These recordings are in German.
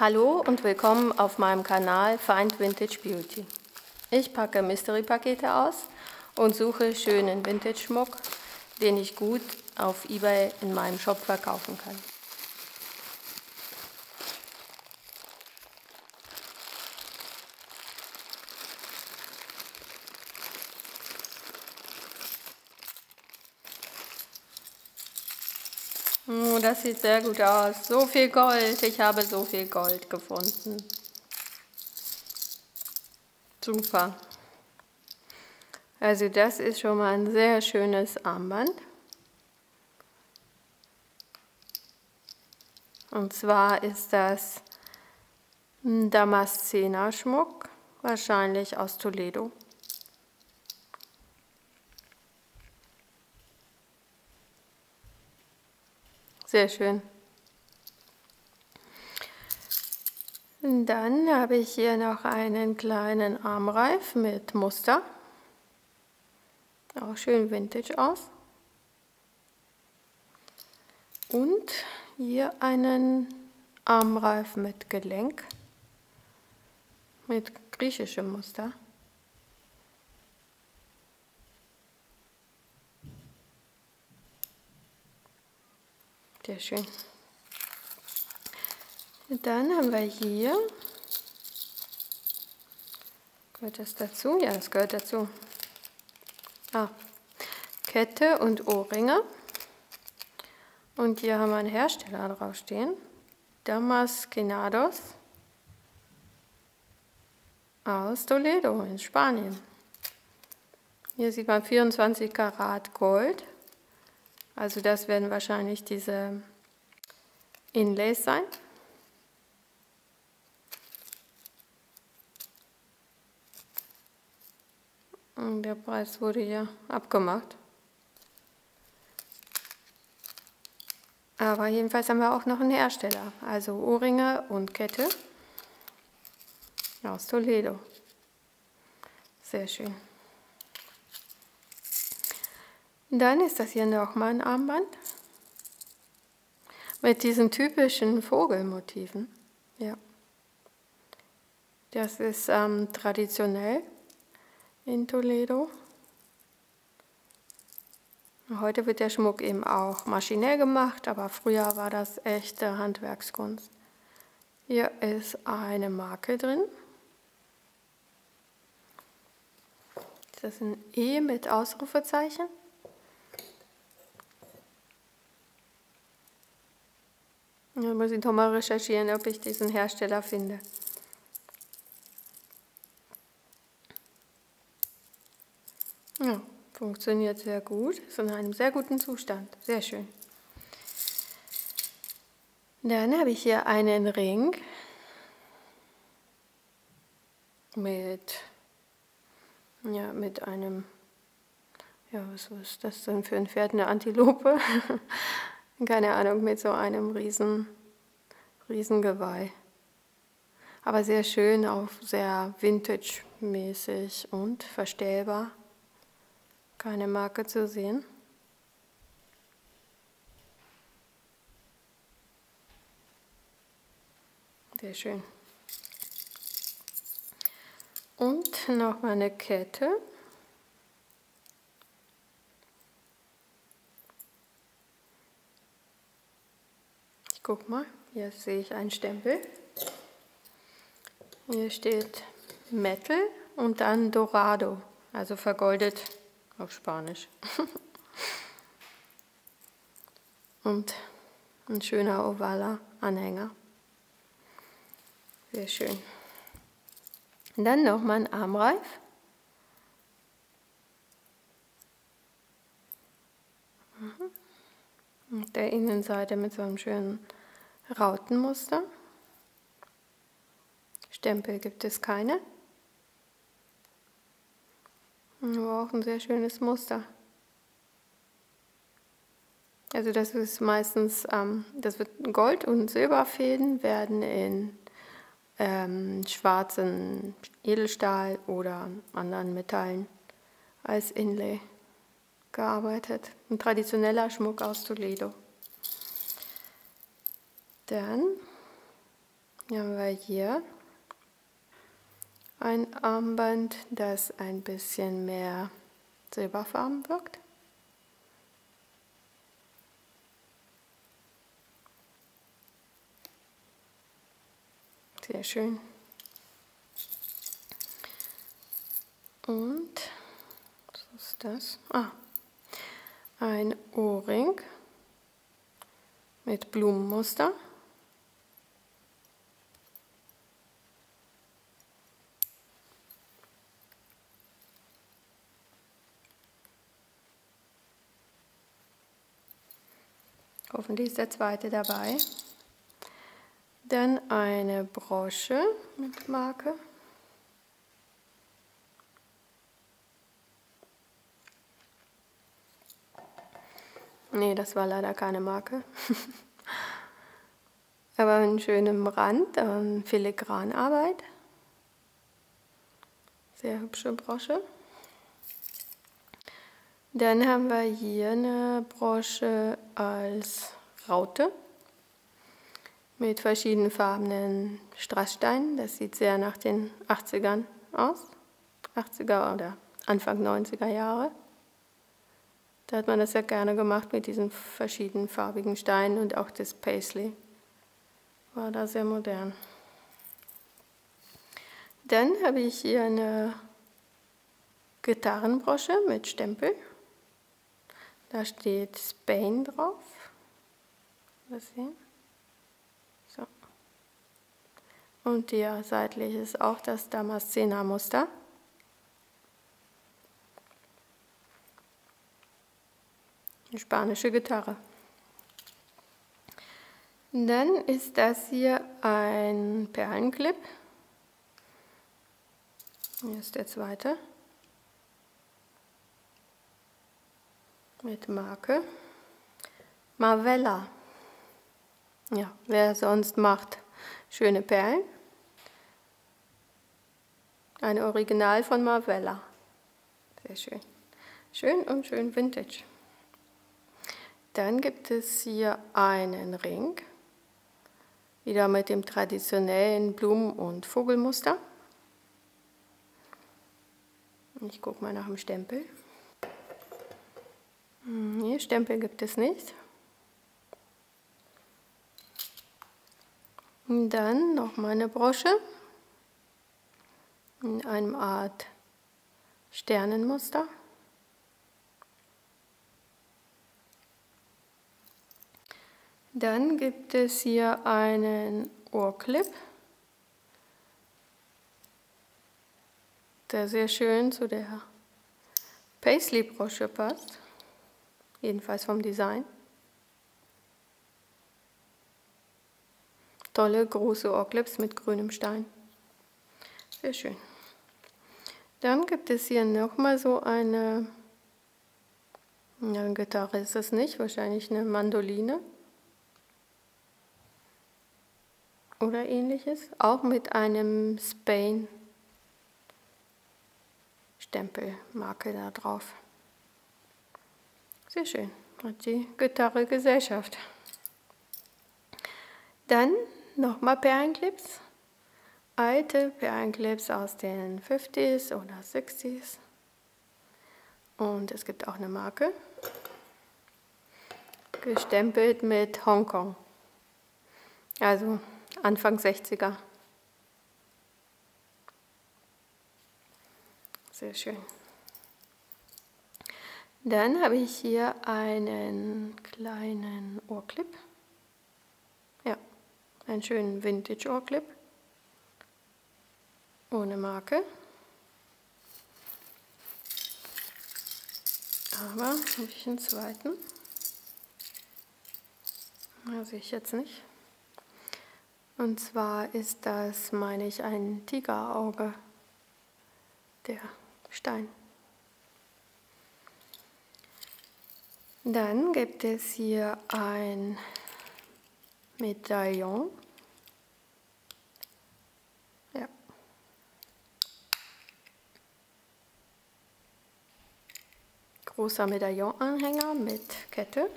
Hallo und willkommen auf meinem Kanal Find Vintage Beauty. Ich packe Mystery-Pakete aus und suche schönen Vintage-Schmuck, den ich gut auf eBay in meinem Shop verkaufen kann. Oh, das sieht sehr gut aus. So viel Gold. Ich habe so viel Gold gefunden. Super. Also das ist schon mal ein sehr schönes Armband. Und zwar ist das ein Damaszener-Schmuck, wahrscheinlich aus Toledo. Sehr schön. Dann habe ich hier noch einen kleinen Armreif mit Muster. Auch schön vintage aus. Und hier einen Armreif mit Gelenk, mit griechischem Muster. Sehr schön. Dann haben wir hier, gehört das dazu? Ja, das gehört dazu. Kette und Ohrringe. Und hier haben wir einen Hersteller draufstehen. Damascenados aus Toledo in Spanien. Hier sieht man 24 Karat Gold. Also das werden wahrscheinlich diese Inlays sein. Und der Preis wurde hier abgemacht. Aber jedenfalls haben wir auch noch einen Hersteller. Also Ohrringe und Kette aus Toledo. Sehr schön. Dann ist das hier nochmal ein Armband mit diesen typischen Vogelmotiven. Ja. Das ist traditionell in Toledo. Heute wird der Schmuck eben auch maschinell gemacht, aber früher war das echte Handwerkskunst. Hier ist eine Marke drin. Das ist ein E mit Ausrufezeichen. Da muss ich doch mal recherchieren, ob ich diesen Hersteller finde. Ja, funktioniert sehr gut, ist in einem sehr guten Zustand, sehr schön. Dann habe ich hier einen Ring mit einem, ja, was ist das denn für ein Pferd, eine Antilope? Keine Ahnung, mit so einem Riesengeweih. Aber sehr schön, auch sehr vintage-mäßig und verstellbar. Keine Marke zu sehen. Sehr schön. Und noch mal eine Kette. Ich guck mal, hier sehe ich einen Stempel. Hier steht Metal und dann Dorado, also vergoldet auf Spanisch. Und ein schöner ovaler Anhänger. Sehr schön. Und dann nochmal ein Armreif. Und der Innenseite mit so einem schönen Rautenmuster. Stempel gibt es keine. Aber auch ein sehr schönes Muster. Also das ist meistens, das wird Gold- und Silberfäden werden in schwarzen Edelstahl oder anderen Metallen als Inlay gearbeitet. Ein traditioneller Schmuck aus Toledo. Dann Dann haben wir hier ein Armband, das ein bisschen mehr silberfarben wirkt. Sehr schön. Und was ist das? Ein Ohrring mit Blumenmuster. Hoffentlich ist der zweite dabei. Dann eine Brosche mit Marke. Nee, das war leider keine Marke. Aber einen schönen Rand, Filigranarbeit. Sehr hübsche Brosche. Dann haben wir hier eine Brosche als Raute mit verschiedenfarbenen Strasssteinen. Das sieht sehr nach den 80ern aus. 80er oder Anfang 90er Jahre. Da hat man das ja gerne gemacht mit diesen verschiedenfarbigen Steinen und auch das Paisley war da sehr modern. Dann habe ich hier eine Gitarrenbrosche mit Stempel. Da steht Spain drauf. Das sehen. So. Und hier seitlich ist auch das Damascena-Muster. Eine spanische Gitarre. Dann ist das hier ein Perlenclip. Hier ist der zweite. Mit Marke. Marvella. Ja, wer sonst macht schöne Perlen? Ein Original von Marvella. Sehr schön. Schön und schön vintage. Dann gibt es hier einen Ring. Wieder mit dem traditionellen Blumen- und Vogelmuster. Ich gucke mal nach dem Stempel. Hier Stempel gibt es nicht. Und dann nochmal eine Brosche in einem Art Sternenmuster. Dann gibt es hier einen Ohrclip, der sehr schön zu der Paisley-Brosche passt, jedenfalls vom Design. Tolle große Ohrclips mit grünem Stein. Sehr schön. Dann gibt es hier nochmal so eine Gitarre ist es nicht, wahrscheinlich eine Mandoline. Oder ähnliches, auch mit einem Spain Stempelmarke da drauf. Sehr schön, hat die Gitarre Gesellschaft. Dann nochmal Perlenclips, alte Perlenclips aus den 50s oder 60s. Und es gibt auch eine Marke, gestempelt mit Hongkong, also Anfang 60er. Sehr schön. Dann habe ich hier einen kleinen Ohrclip. Ja, einen schönen Vintage-Ohrclip. Ohne Marke. Aber habe ich einen zweiten. Das sehe ich jetzt nicht. Und zwar ist das, meine ich, ein Tigerauge, der Stein. Dann gibt es hier ein Medaillon. Ja. Großer Medaillonanhänger mit Kette.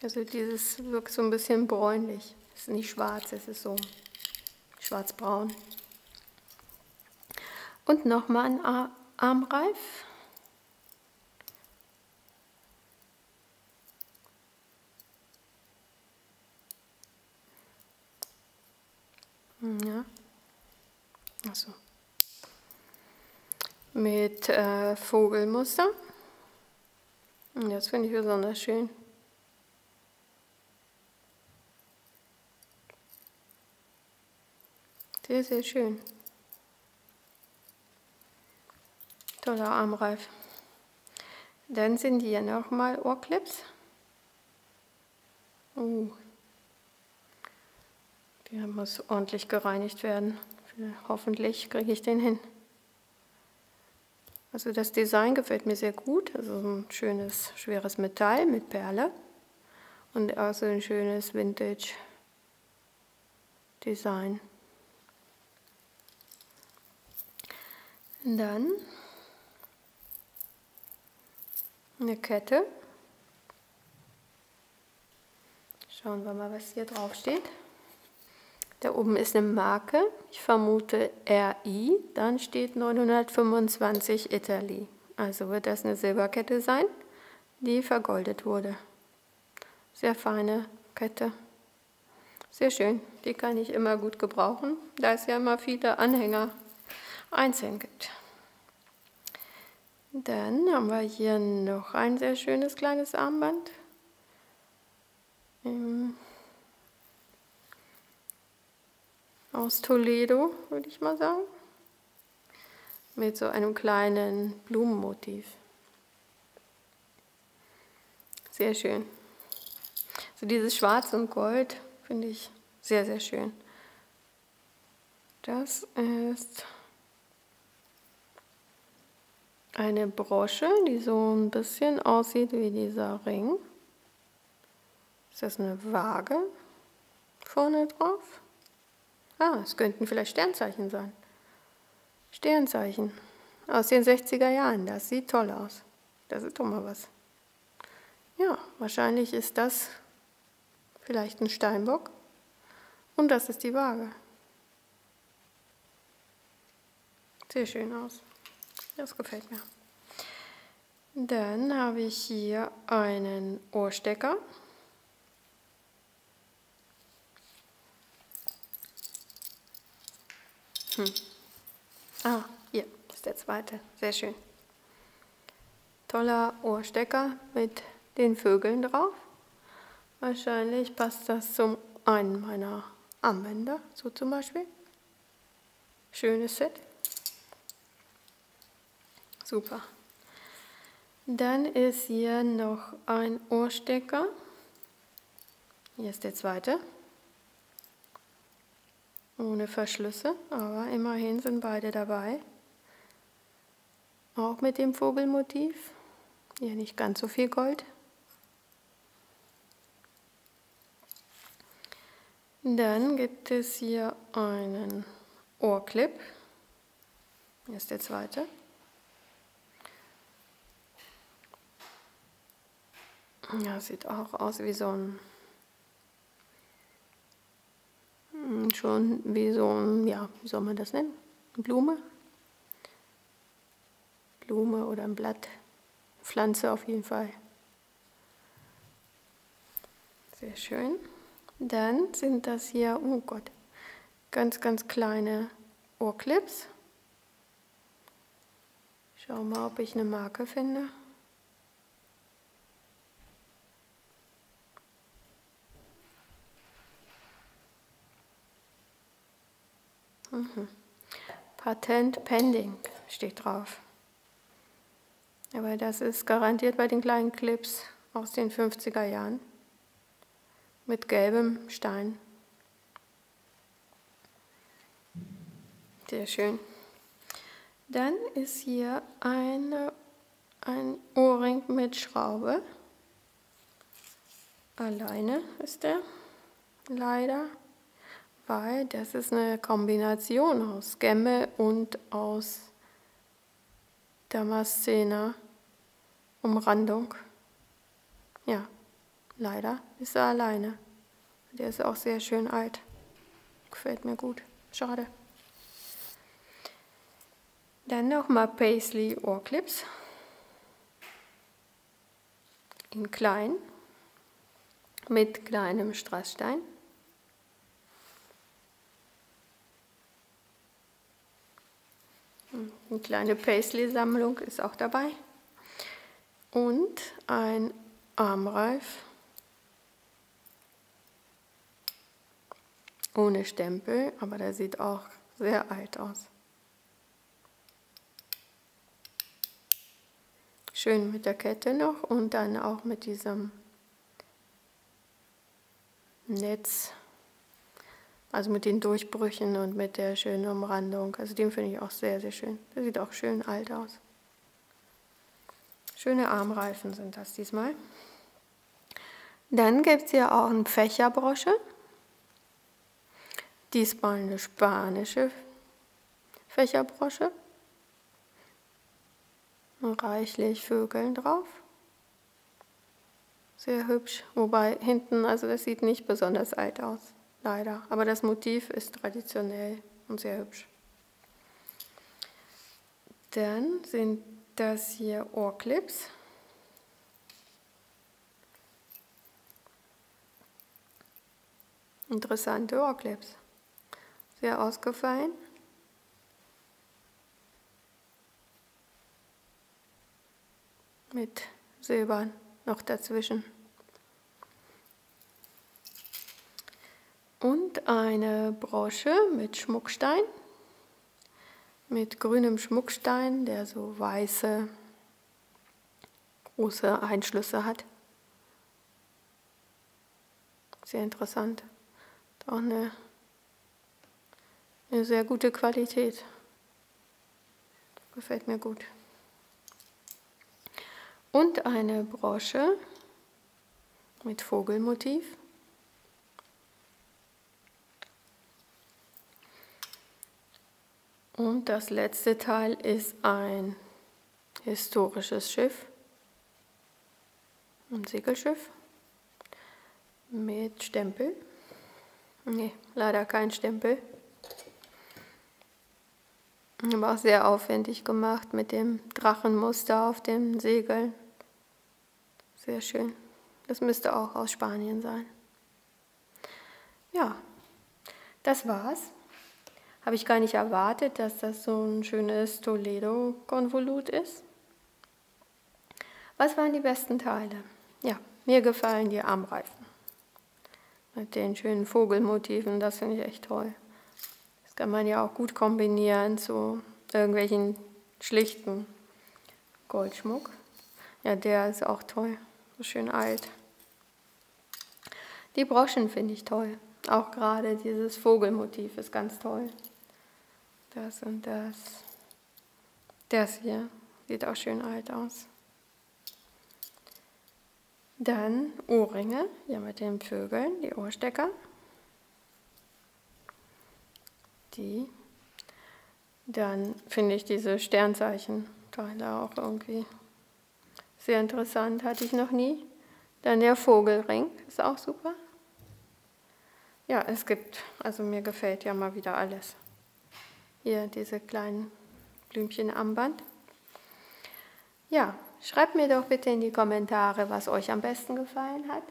Also dieses wirkt so ein bisschen bräunlich. Es ist nicht schwarz, es ist so schwarzbraun. Und nochmal ein Armreif. Ja. Achso. Mit Vogelmuster. Und das finde ich besonders schön. Sehr, sehr schön. Toller Armreif. Dann sind hier nochmal Ohrclips. Der muss ordentlich gereinigt werden. Hoffentlich kriege ich den hin. Also das Design gefällt mir sehr gut. Also ein schönes, schweres Metall mit Perle. Und auch so ein schönes Vintage-Design. Dann eine Kette. Schauen wir mal, was hier drauf steht. Da oben ist eine Marke, ich vermute RI, dann steht 925 Italy. Also wird das eine Silberkette sein, die vergoldet wurde. Sehr feine Kette. Sehr schön, die kann ich immer gut gebrauchen, da es ja immer viele Anhänger einzeln gibt. Dann haben wir hier noch ein sehr schönes kleines Armband. Aus Toledo, würde ich mal sagen. Mit so einem kleinen Blumenmotiv. Sehr schön. So dieses Schwarz und Gold finde ich sehr, sehr schön. Das ist eine Brosche, die so ein bisschen aussieht wie dieser Ring. Ist das eine Waage vorne drauf? Ah, es könnten vielleicht Sternzeichen sein. Sternzeichen aus den 60er Jahren, das sieht toll aus. Das ist doch mal was. Ja, wahrscheinlich ist das vielleicht ein Steinbock und das ist die Waage. Sehr schön aus. Das gefällt mir. Dann habe ich hier einen Ohrstecker. Ah, hier ist der zweite. Sehr schön. Toller Ohrstecker mit den Vögeln drauf. Wahrscheinlich passt das zum einen meiner Armbänder, so zum Beispiel. Schönes Set. Super. Dann ist hier noch ein Ohrstecker. Hier ist der zweite. Ohne Verschlüsse, aber immerhin sind beide dabei. Auch mit dem Vogelmotiv. Hier nicht ganz so viel Gold. Dann gibt es hier einen Ohrclip. Hier ist der zweite. Ja, sieht auch aus wie so ein, schon wie so ein, ja, wie soll man das nennen? Eine Blume? Blume oder ein Blatt. Pflanze auf jeden Fall. Sehr schön. Dann sind das hier, oh Gott, ganz, ganz kleine Ohrclips. Schau mal, ob ich eine Marke finde. Patent pending steht drauf. Aber das ist garantiert bei den kleinen Clips aus den 50er Jahren mit gelbem Stein. Sehr schön. Dann ist hier ein Ohrring mit Schraube. Alleine ist der, leider, weil das ist eine Kombination aus Gemme und aus Damaszener Umrandung. Ja, Leider ist er alleine. Der ist auch sehr schön alt. Gefällt mir gut. Schade. Dann nochmal Paisley Ohrclips. In klein. Mit kleinem Strassstein. Eine kleine Paisley-Sammlung ist auch dabei. Und ein Armreif ohne Stempel, aber der sieht auch sehr alt aus. Schön mit der Kette noch und dann auch mit diesem Netz, also mit den Durchbrüchen und mit der schönen Umrandung. Also den finde ich auch sehr, sehr schön. Der sieht auch schön alt aus. Schöne Armreifen sind das diesmal. Dann gibt es hier auch eine Fächerbrosche. Diesmal eine spanische Fächerbrosche. Reichlich Vögeln drauf. Sehr hübsch. Wobei hinten, also das sieht nicht besonders alt aus, leider. Aber das Motiv ist traditionell und sehr hübsch. Dann sind das hier Ohrclips. Interessante Ohrclips. Sehr ausgefallen. Mit Silbern noch dazwischen. Und eine Brosche mit Schmuckstein. Mit grünem Schmuckstein, der so weiße, große Einschlüsse hat. Sehr interessant. Auch eine sehr gute Qualität. Gefällt mir gut. Und eine Brosche mit Vogelmotiv. Und das letzte Teil ist ein historisches Schiff, ein Segelschiff mit Stempel. Nee, leider kein Stempel. Aber auch sehr aufwendig gemacht mit dem Drachenmuster auf den Segeln. Sehr schön. Das müsste auch aus Spanien sein. Ja, das war's. Habe ich gar nicht erwartet, dass das so ein schönes Toledo-Konvolut ist. Was waren die besten Teile? Ja, mir gefallen die Armreifen. Mit den schönen Vogelmotiven, das finde ich echt toll. Das kann man ja auch gut kombinieren zu irgendwelchen schlichten Goldschmuck. Ja, der ist auch toll, so schön alt. Die Broschen finde ich toll. Auch gerade dieses Vogelmotiv ist ganz toll. Das und das. Das hier sieht auch schön alt aus. Dann Ohrringe, ja mit den Vögeln, die Ohrstecker. Die. Dann finde ich diese Sternzeichen-Teile auch irgendwie sehr interessant, hatte ich noch nie. Dann der Vogelring, ist auch super. Ja, es gibt, also mir gefällt ja mal wieder alles. Hier diese kleinen Blümchen am Band. Ja, schreibt mir doch bitte in die Kommentare, was euch am besten gefallen hat.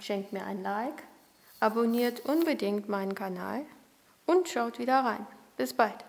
Schenkt mir ein Like, abonniert unbedingt meinen Kanal und schaut wieder rein. Bis bald.